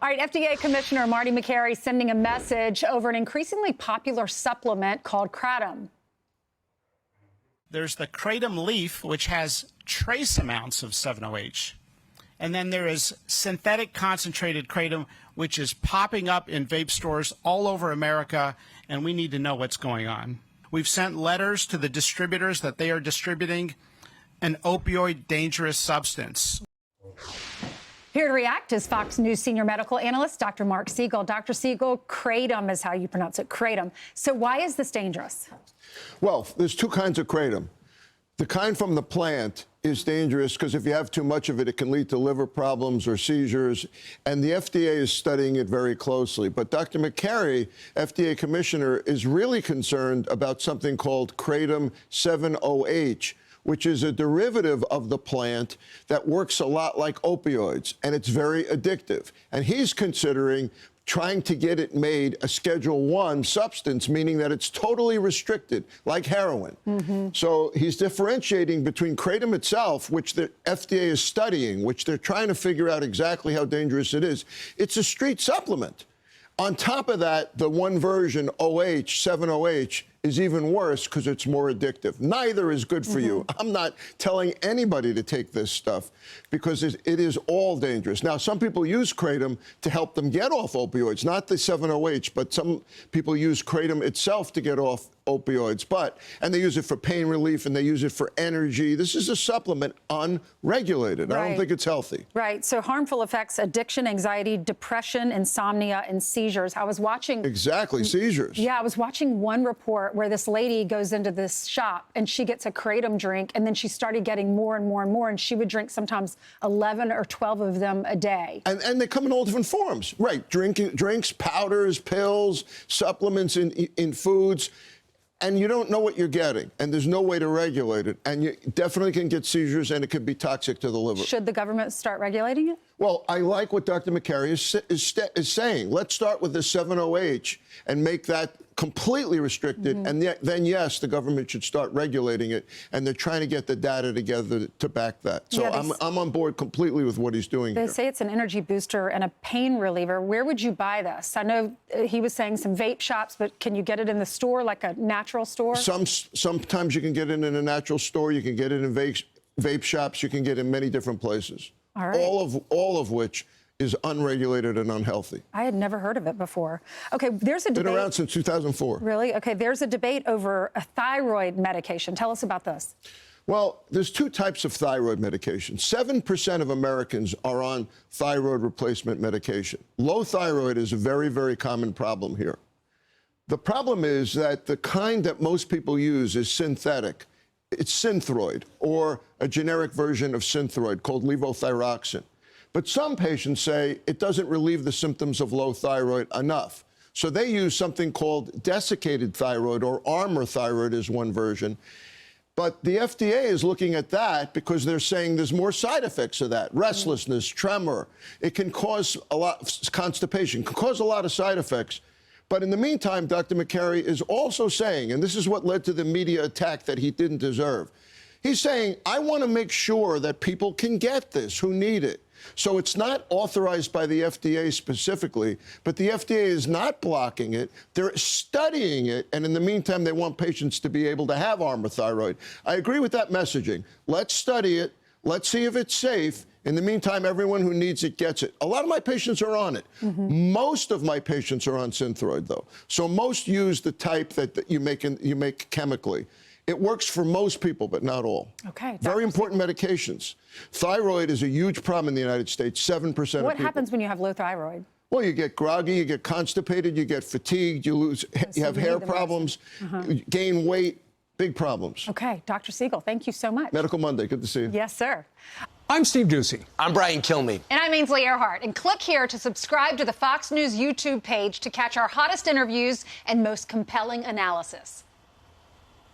All right, FDA Commissioner Marty Makary sending a message over an increasingly popular supplement called Kratom. There's the Kratom leaf, which has trace amounts of 7-OH. And then there is synthetic concentrated Kratom, which is popping up in vape stores all over America, and we need to know what's going on. We've sent letters to the distributors that they are distributing an opioid dangerous substance. Here to react is Fox News senior medical analyst Dr. Mark Siegel. Dr. Siegel, Kratom is how you pronounce it, Kratom. So why is this dangerous? Well, there's two kinds of Kratom. The kind from the plant is dangerous because if you have too much of it, it can lead to liver problems or seizures, and the FDA is studying it very closely. But Dr. Makary, FDA commissioner, is really concerned about something called Kratom 7-OH, which is a derivative of the plant that works a lot like opioids, and it's very addictive. And he's considering trying to get it made a Schedule I substance, meaning that it's totally restricted, like heroin. So he's differentiating between Kratom itself, which the FDA is studying, which they're trying to figure out exactly how dangerous it is. It's a street supplement. On top of that, the one version, OH, 7-OH, is even worse because it's more addictive. Neither is good for you. I'm not telling anybody to take this stuff because it is all dangerous. Now, some people use Kratom to help them get off opioids, not the 7-OH, but some people use Kratom itself to get off opioids, and they use it for pain relief and they use it for energy. This is a supplement unregulated. I don't think it's healthy. Right. So harmful effects, addiction, anxiety, depression, insomnia, and seizures. I was watching... Exactly, seizures. Yeah, I was watching one report where this lady goes into this shop and she gets a Kratom drink, and then she started getting more and more and more, and she would drink sometimes 11 or 12 of them a day. And they come in all different forms. Right, drinks, powders, pills, supplements in foods. And you don't know what you're getting, and there's no way to regulate it. And you definitely can get seizures, and it could be toxic to the liver. Should the government start regulating it? Well, I like what Dr. Makary is saying. Let's start with the 7-OH and make that completely restricted, and then, yes, the government should start regulating it, and they're trying to get the data together to back that. So yeah, I'm on board completely with what he's doing They say it's an energy booster and a pain reliever. Where would you buy this? I know he was saying some vape shops, but can you get it in the store, like a natural store? Sometimes you can get it in a natural store. You can get it in vape shops. You can get it in many different places. All right. All of which is unregulated and unhealthy. I had never heard of it before. Okay, there's a debate. Been around since 2004. Really? Okay, there's a debate over a thyroid medication. Tell us about this. Well, there's two types of thyroid medication. 7% of Americans are on thyroid replacement medication. Low thyroid is a very, very common problem here. The problem is that the kind that most people use is synthetic. It's Synthroid, or a generic version of Synthroid called levothyroxine. But some patients say it doesn't relieve the symptoms of low thyroid enough. So they use something called desiccated thyroid, or Armour thyroid is one version. But the FDA is looking at that because they're saying there's more side effects of that. Restlessness, tremor. It can cause a lot, constipation, can cause a lot of side effects. But in the meantime, Dr. Makary is also saying, and this is what led to the media attack that he didn't deserve, he's saying, I want to make sure that people can get this who need it. So it's not authorized by the FDA specifically, but the FDA is not blocking it. They're studying it, and in the meantime, they want patients to be able to have Armour thyroid. I agree with that messaging. Let's study it. Let's see if it's safe. In the meantime, everyone who needs it gets it. A lot of my patients are on it. Most of my patients are on Synthroid, though. So most use the type that you make chemically. It works for most people, but not all. Okay. Very important medications. Thyroid is a huge problem in the United States, 7% of people. What happens when you have low thyroid? Well, you get groggy, you get constipated, you get fatigued, you have hair problems, you gain weight, big problems. Okay. Dr. Siegel, thank you so much. Medical Monday, good to see you. Yes, sir. I'm Steve Doocy. I'm Brian Kilmeade. And I'm Ainsley Earhart. And click here to subscribe to the Fox News YouTube page to catch our hottest interviews and most compelling analysis.